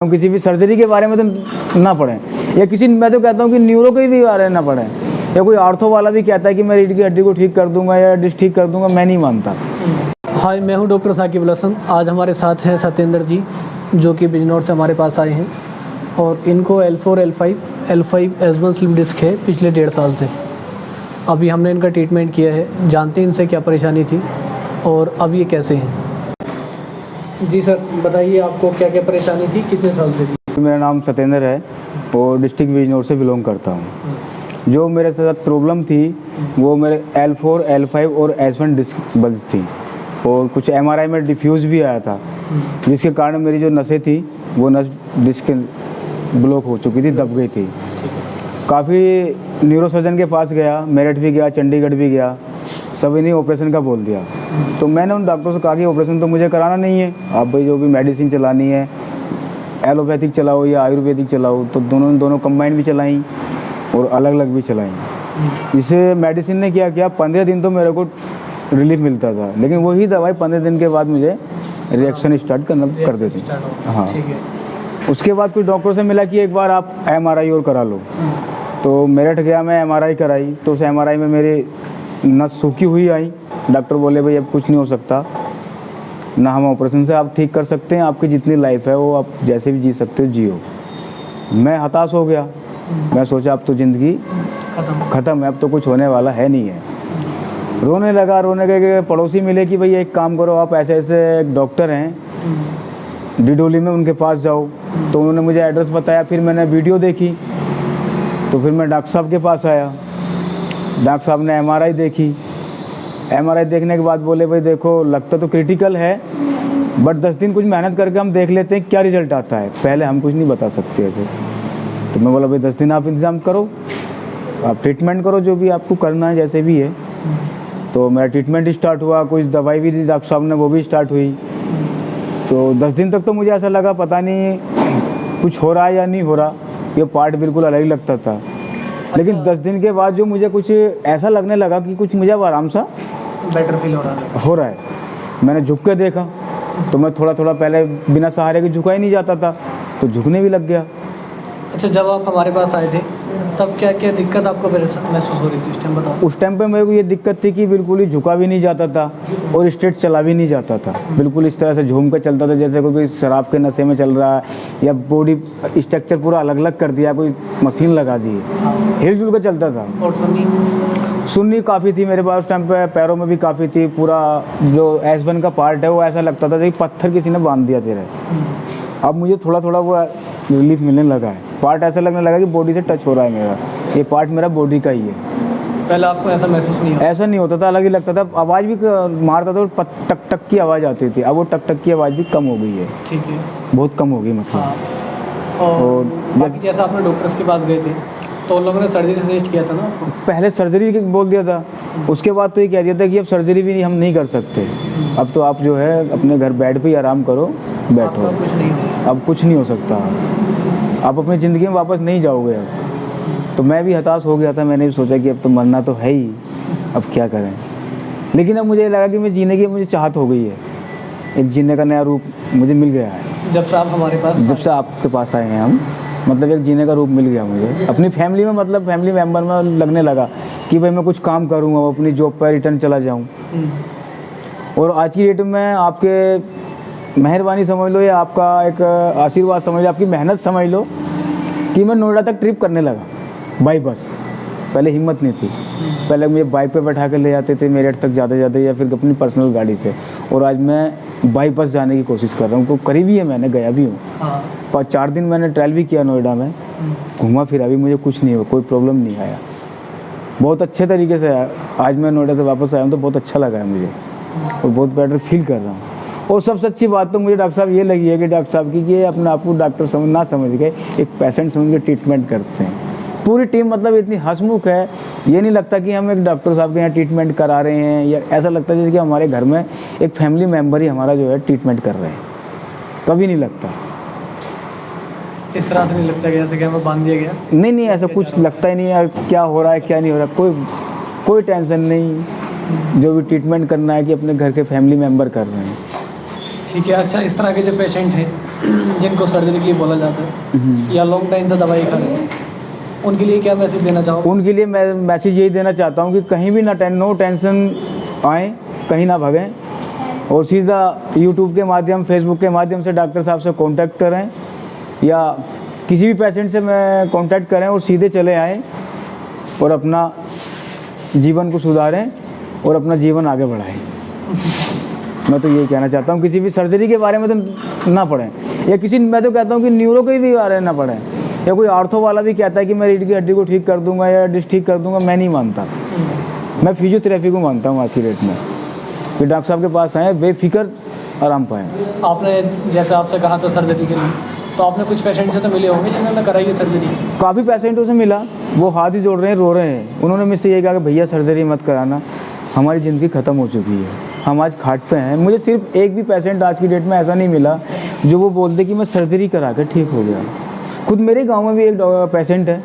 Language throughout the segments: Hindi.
किसी भी सर्जरी के बारे में तो ना पढ़ें, या किसी मैं तो कहता हूँ कि न्यूरो के भी बारे में ना पढ़ें, या कोई आर्थो वाला भी कहता है कि मैं रीढ़ की हड्डी को ठीक कर दूंगा या डिस्क ठीक कर दूंगा, मैं नहीं मानता। हाय, मैं हूं डॉक्टर साकिब हसन। आज हमारे साथ हैं सत्येंद्र जी, जो कि बिजनौर से हमारे पास आए हैं और इनको L4, L5, S1 slip disc है पिछले 1.5 साल से। अभी हमने इनका ट्रीटमेंट किया है, जानते हैं इनसे क्या परेशानी थी और अब ये कैसे हैं। जी सर, बताइए आपको क्या क्या परेशानी थी, कितने साल से थी। मेरा नाम सत्येंद्र है और डिस्ट्रिक्ट बिजनौर से बिलोंग करता हूँ। जो मेरे साथ प्रॉब्लम थी वो मेरे L4, L5 और S1 डिस्क बल्ज थी और कुछ MRI में डिफ्यूज़ भी आया था, जिसके कारण मेरी जो नसें थी वो नस डिस्क ब्लॉक हो चुकी थी, दब गई थी। काफ़ी न्यूरोसर्जन के पास गया, मेरठ भी गया, चंडीगढ़ भी गया, सभी ने ऑपरेशन का बोल दिया। तो मैंने उन डॉक्टरों से कहा कि ऑपरेशन तो मुझे कराना नहीं है, आप भाई जो भी मेडिसिन चलानी है एलोपैथिक चलाओ या आयुर्वेदिक चलाओ। तो दोनों कंबाइन भी चलाई और अलग अलग भी चलाई। इससे मेडिसिन ने क्या किया, 15 दिन तो मेरे को रिलीफ मिलता था, लेकिन वही दवाई 15 दिन के बाद मुझे रिएक्शन स्टार्ट कर देती। हाँ, उसके बाद कुछ डॉक्टरों से मिला कि एक बार आप MRI और करा लो। तो मेरठ गया, मैं MRI कराई, तो उस MRI में मेरी नस सूखी हुई आई। डॉक्टर बोले भाई अब कुछ नहीं हो सकता, ना हम ऑपरेशन से आप ठीक कर सकते हैं, आपकी जितनी लाइफ है वो आप जैसे भी जी सकते हो जियो। मैं हताश हो गया, मैं सोचा अब तो ज़िंदगी ख़त्म है, अब तो कुछ होने वाला है नहीं है। रोने लगा, रोने के पड़ोसी मिले कि भाई एक काम करो, आप ऐसे ऐसे एक डॉक्टर हैं डिडोली में, उनके पास जाओ। तो उन्होंने मुझे एड्रेस बताया, फिर मैंने वीडियो देखी, तो फिर मैं डॉक्टर साहब के पास आया। डॉक्टर साहब ने MRI देखी, MRI देखने के बाद बोले भाई देखो लगता तो क्रिटिकल है, बट 10 दिन कुछ मेहनत करके हम देख लेते हैं क्या रिजल्ट आता है, पहले हम कुछ नहीं बता सकते ऐसे। तो मैं बोला भाई 10 दिन आप इंतज़ाम करो, आप ट्रीटमेंट करो जो भी आपको करना है जैसे भी है। तो मेरा ट्रीटमेंट स्टार्ट हुआ, कुछ दवाई भी दी डॉक्टर साहब ने, वो भी स्टार्ट हुई। तो 10 दिन तक तो मुझे ऐसा लगा पता नहीं कुछ हो रहा है या नहीं हो रहा, ये पार्ट बिल्कुल अलग ही लगता था। लेकिन 10 दिन के बाद जो मुझे कुछ ऐसा लगने लगा कि कुछ मुझे अब आराम सा बेटर फील हो रहा है। मैंने झुक के देखा तो मैं थोड़ा थोड़ा, पहले बिना सहारे के झुका ही नहीं जाता था, तो झुकने भी लग गया। अच्छा, जब आप हमारे पास आए थे तब क्या क्या दिक्कत आपको महसूस हो रही थी उस टाइम, बताओ। उस टाइम पे मेरे को ये दिक्कत थी कि बिल्कुल ही झुका भी नहीं जाता था और स्ट्रेट चला भी नहीं जाता था, बिल्कुल इस तरह से झूम कर चलता था जैसे कोई शराब के नशे में चल रहा है, या बॉडी स्ट्रक्चर पूरा अलग अलग कर दिया, कोई मशीन लगा दी है, हिलजुल कर चलता था। और सुन्नी काफ़ी थी मेरे पास उस टाइम पे, पैरों में भी काफ़ी थी, पूरा जो S1 का पार्ट है वो ऐसा लगता था जैसे पत्थर किसी ने बांध दिया तेरे। अब मुझे थोड़ा थोड़ा वो रिलीफ मिलने लगा है, पार्ट ऐसा लगने लगा कि बॉडी से टच हो रहा है मेरा, ये पार्ट मेरा बॉडी का ही है। पहले आपको ऐसा महसूस नहीं होता? ऐसा नहीं होता था, अलग ही लगता था, आवाज़ भी मारता था और टक टक की आवाज़ आती थी, अब वो टक टक की आवाज़ भी कम हो गई है। ठीक है, बहुत कम हो गई मतलब। हाँ। और बाकी जैसा आपने डॉक्टर्स के पास गए थे तो उन लोगों ने सर्जरी सजेस्ट किया था ना आपको? पहले सर्जरी बोल दिया था, उसके बाद तो ये कह दिया था कि अब सर्जरी भी हम नहीं कर सकते, अब तो आप जो है अपने घर बेड पे ही आराम करो, बैठो, अब कुछ नहीं हो सकता, आप अपनी ज़िंदगी में वापस नहीं जाओगे अब। तो मैं भी हताश हो गया था, मैंने भी सोचा कि अब तो मरना तो है ही, अब क्या करें। लेकिन अब मुझे लगा कि मैं जीने की मुझे चाहत हो गई है, एक जीने का नया रूप मुझे मिल गया है जब से आप हमारे पास, जब से आपके पास आए हैं हम, मतलब एक जीने का रूप मिल गया मुझे अपनी फैमिली में, मतलब फैमिली मेम्बर में लगने लगा कि भाई मैं कुछ काम करूँगा, अपनी जॉब पर रिटर्न चला जाऊँ। और आज की डेट में आपके मेहरबानी समझ लो या आपका एक आशीर्वाद समझ लो, आपकी मेहनत समझ लो कि मैं नोएडा तक ट्रिप करने लगा बाई बस। पहले हिम्मत नहीं थी, पहले मुझे बाइक पे बैठा के ले जाते थे मेरठ तक जाते या फिर अपनी पर्सनल गाड़ी से, और आज मैं बाई बस जाने की कोशिश कर रहा हूँ। तो करीबी है, मैंने गया भी हूँ, 4 दिन मैंने ट्रायल भी किया नोएडा में, घूमा फिरा भी, मुझे कुछ नहीं हुआ, कोई प्रॉब्लम नहीं आया, बहुत अच्छे तरीके से आया। आज मैं नोएडा से वापस आया हूँ तो बहुत अच्छा लगा है मुझे और बहुत बेटर फील कर रहा हूँ। और सबसे अच्छी बात तो मुझे डॉक्टर साहब ये लगी है कि डॉक्टर साहब की ये अपने आप को डॉक्टर ना समझ के एक पेशेंट समझ के ट्रीटमेंट करते हैं। पूरी टीम मतलब इतनी हंसमुख है, ये नहीं लगता कि हम एक डॉक्टर साहब के यहाँ ट्रीटमेंट करा रहे हैं, या ऐसा लगता है जैसे कि हमारे घर में एक फैमिली मेम्बर ही हमारा जो है ट्रीटमेंट कर रहे हैं, कभी नहीं लगता। इस तरह से नहीं लगता कि जैसे कि हमें बांध दिया गया? नहीं, ऐसा कुछ लगता ही नहीं है, क्या हो रहा है क्या नहीं हो रहा, कोई टेंशन नहीं, जो भी ट्रीटमेंट करना है कि अपने घर के फैमिली मेम्बर कर रहे हैं। ठीक है। अच्छा, इस तरह के जो पेशेंट हैं जिनको सर्जरी के लिए बोला जाता है या लॉन्ग टाइम से दवाई खा रहे हैं, उनके लिए क्या मैसेज देना चाहोगे? उनके लिए मैं मैसेज यही देना चाहता हूँ कि कहीं भी नो टेंशन आए, कहीं ना भागें और सीधा यूट्यूब के माध्यम, फेसबुक के माध्यम से डॉक्टर साहब से कांटेक्ट करें या किसी भी पेशेंट से मैं कांटेक्ट करें और सीधे चले आएँ और अपना जीवन को सुधारें और अपना जीवन आगे बढ़ाएं। मैं तो यही कहना चाहता हूँ, किसी भी सर्जरी के बारे में तो ना पढ़ें, या किसी, मैं तो कहता हूँ कि न्यूरो के भी बारे में ना पढ़ें, या कोई आर्थो वाला भी कहता है कि मैं रीढ़ की हड्डी को ठीक कर दूंगा या डिस्क ठीक कर दूंगा, मैं नहीं मानता। मैं फिजियोथेरेपी को मानता हूँ आज की डेट में, कि डॉक्टर साहब के पास आएँ, बेफिक्र आराम पाएँ। आपने जैसे आपसे कहा था सर्जरी के लिए, तो आपने कुछ पेशेंट से तो मिले होंगे जिन्होंने कराई है सर्जरी? काफ़ी पेशेंटों से मिला, वो हाथ ही जोड़ रहे हैं, रो रहे हैं। उन्होंने मुझसे ये कहा कि भैया सर्जरी मत कराना, हमारी ज़िंदगी ख़त्म हो चुकी है, हम आज खाट पे हैं। मुझे सिर्फ एक भी पेशेंट आज की डेट में ऐसा नहीं मिला जो वो बोलते कि मैं सर्जरी करा कर ठीक हो गया। खुद मेरे गांव में भी एक पेशेंट है,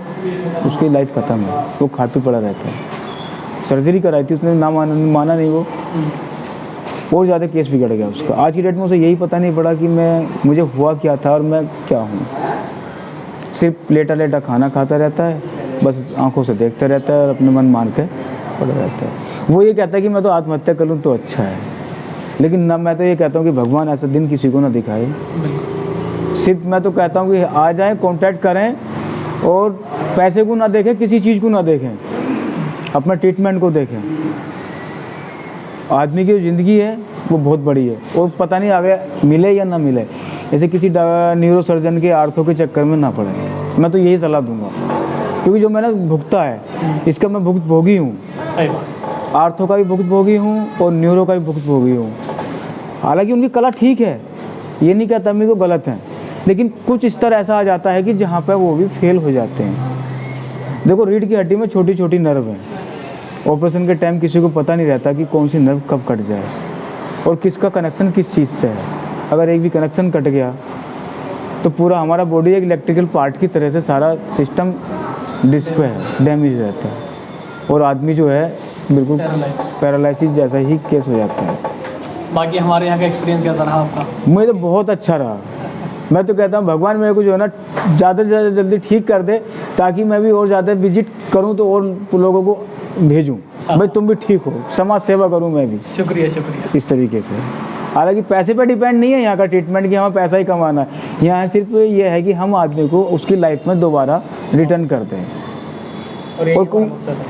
उसकी लाइफ ख़त्म है, वो खाट पे पड़ा रहता है। सर्जरी कराई थी उसने, ना माना नहीं, वो और ज़्यादा केस बिगड़ गया उसका। आज की डेट में उसे यही पता नहीं पड़ा कि मुझे हुआ क्या था और मैं क्या हूँ। सिर्फ लेटा लेटा खाना खाता रहता है, बस आंखों से देखता रहता है और अपने मन मान के पड़ा रहता है। वो ये कहता है कि मैं तो आत्महत्या कर लूँ तो अच्छा है, लेकिन ना, मैं तो ये कहता हूँ कि भगवान ऐसा दिन किसी को ना दिखाए। सिर्फ मैं तो कहता हूँ कि आ जाएं, कांटेक्ट करें और पैसे को ना देखें, किसी चीज़ को ना देखें, अपना ट्रीटमेंट को देखें। आदमी की जो ज़िंदगी है वो बहुत बड़ी है और पता नहीं आगे मिले या ना मिले। जैसे किसी न्यूरो सर्जन के आर्थो के चक्कर में ना पड़े, मैं तो यही सलाह दूंगा, क्योंकि जो मैंने भुगता है इसका मैं भुगत भोगी हूँ। सही, आर्थो का भी भुगत भोगी हूँ और न्यूरो का भी भुगत भोगी हूँ। हालांकि उनकी कला ठीक है, ये नहीं कहता मैं वो गलत है, लेकिन कुछ स्तर ऐसा आ जाता है कि जहाँ पर वो भी फेल हो जाते हैं। देखो, रीढ़ की हड्डी में छोटी छोटी नर्व हैं, ऑपरेशन के टाइम किसी को पता नहीं रहता कि कौन सी नर्व कब कट जाए और किसका कनेक्शन किस चीज़ से है। अगर एक भी कनेक्शन कट गया तो पूरा हमारा बॉडी एक इलेक्ट्रिकल पार्ट की तरह से सारा सिस्टम डिस्प्ले है, डैमेज रहता है और आदमी जो है बिल्कुल पैरालिसिस जैसा ही केस हो जाता है। बाकी हमारे यहाँ का एक्सपीरियंस कैसा रहा आपका? मुझे तो बहुत अच्छा रहा। मैं तो कहता हूँ भगवान मेरे को जो है ना ज़्यादा से ज़्यादा जल्दी ठीक कर दे, ताकि मैं भी और ज़्यादा विजिट करूँ तो और लोगों को भेजूँ, भाई तुम भी ठीक हो, समाज सेवा करूँ मैं भी। शुक्रिया शुक्रिया। इस तरीके से। हालांकि पैसे पे डिपेंड नहीं है यहाँ का ट्रीटमेंट कि हमें पैसा ही कमाना है। यहाँ सिर्फ ये है कि हम आदमी को उसकी लाइफ में दोबारा रिटर्न करते हैं और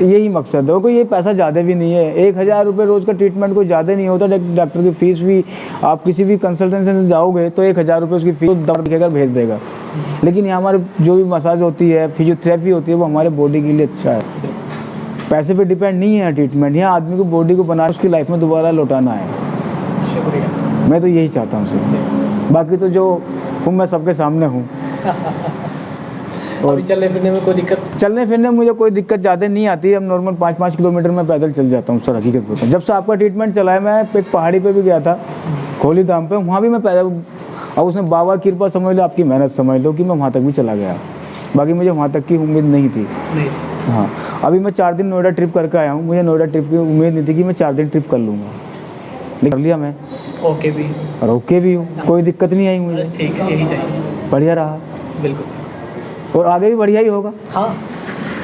यही मकसद है। कोई ये पैसा ज़्यादा भी नहीं है, 1000 रुपये रोज़ का ट्रीटमेंट कोई ज़्यादा नहीं होता। डॉक्टर की फ़ीस भी, आप किसी भी कंसल्टेंसी से जाओगे तो 1000 रुपये उसकी फ़ीस दवा देकर भेज देगा। लेकिन यहाँ हमारे जो भी मसाज होती है, फिजियोथेरेपी होती है, वो हमारे बॉडी के लिए अच्छा है। पैसे पे डिपेंड नहीं है ट्रीटमेंट, यहाँ आदमी को बॉडी को बना उसकी लाइफ में दोबारा लौटाना है। शुक्रिया। मैं तो यही चाहता हूँ सिर्फ, बाकी तो जो हूँ मैं सबके सामने हूँ। अभी चलने फिरने में कोई दिक्कत? चलने फिरने में मुझे कोई दिक्कत ज़्यादा नहीं आती है। अब नॉर्मल 5-5 किलोमीटर में पैदल चल जाता हूँ सर, हकीकत बताऊँ। जब से आपका ट्रीटमेंट चला है, मैं एक पहाड़ी पे भी गया था, खोली धाम पे, वहाँ भी मैं पैदल, और उसने बाबा की कृपा समझ लो, आपकी मेहनत समझ लो कि मैं वहाँ तक भी चला गया। बाकी मुझे वहाँ तक की उम्मीद नहीं थी। हाँ, अभी मैं 4 दिन नोएडा ट्रिप करके आया हूँ। मुझे नोएडा ट्रिप की उम्मीद नहीं थी कि मैं 4 दिन ट्रिप कर लूँगा, लेकिन कर लिया मैं। ओके भी और ओके भी हूँ, कोई दिक्कत नहीं आई मुझे। ठीक है, यही चाहिए। बढ़िया रहा, बिल्कुल, और आगे भी बढ़िया ही होगा। हाँ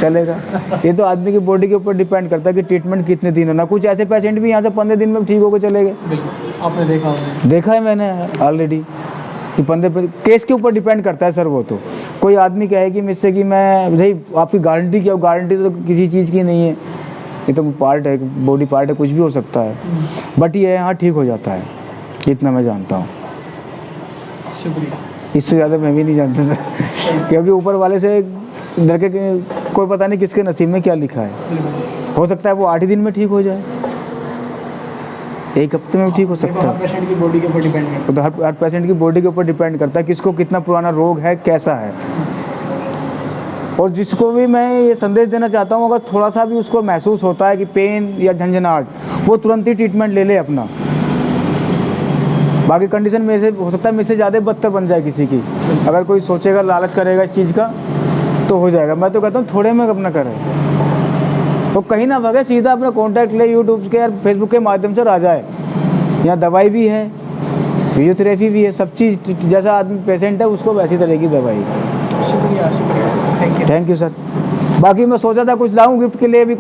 चलेगा। ये तो आदमी की बॉडी के ऊपर डिपेंड करता है कि ट्रीटमेंट कितने दिन होना। कुछ ऐसे पेशेंट भी यहाँ से 15 दिन में ठीक होकर चले गए। बिल्कुल, आपने देखा होगा। देखा है मैंने ऑलरेडी कि 15 केस के ऊपर डिपेंड करता है सर। वो तो कोई आदमी कहे कि मुझसे कि मैं भाई आपकी गारंटी क्या हो, गारंटी तो किसी चीज़ की नहीं है, ये तो पार्ट है, बॉडी पार्ट है, कुछ भी हो सकता है। बट ये यहाँ ठीक हो जाता है, इतना मैं जानता हूँ। शुक्रिया। इससे ज़्यादा मैं भी नहीं जानता सर, क्योंकि ऊपर वाले से डर के कोई पता नहीं किसके नसीब में क्या लिखा है। हो सकता है वो 8 ही दिन में ठीक हो जाए, 1 हफ्ते में भी ठीक हो सकता है। हर पेशेंट की बॉडी के ऊपर डिपेंड करता है। तो हर पेशेंट की बॉडी के ऊपर डिपेंड करता है किसको कितना पुराना रोग है, कैसा है। और जिसको भी मैं ये संदेश देना चाहता हूँ, अगर थोड़ा सा भी उसको महसूस होता है कि पेन या झंझनाहट, वो तुरंत ही ट्रीटमेंट ले ले अपना। बाकी कंडीशन में से हो सकता है मुझसे ज़्यादा बदतर बन जाए किसी की। अगर कोई सोचेगा, लालच करेगा इस चीज़ का, तो हो जाएगा। मैं तो कहता हूँ थोड़े में अपना करें, तो कहीं ना भागे, सीधा अपना कॉन्टैक्ट ले, यूट्यूब के या फेसबुक के माध्यम से आ जाए। यहाँ दवाई भी है, फिजियोथेरेपी भी है, सब चीज़ जैसा आदमी पेशेंट है उसको वैसी तरह की दवाई। शुक्रिया शुक्रिया, thank you. Thank you sir. बाकी मैं सोचा था कुछ लाऊं गिफ्ट के लिए भी।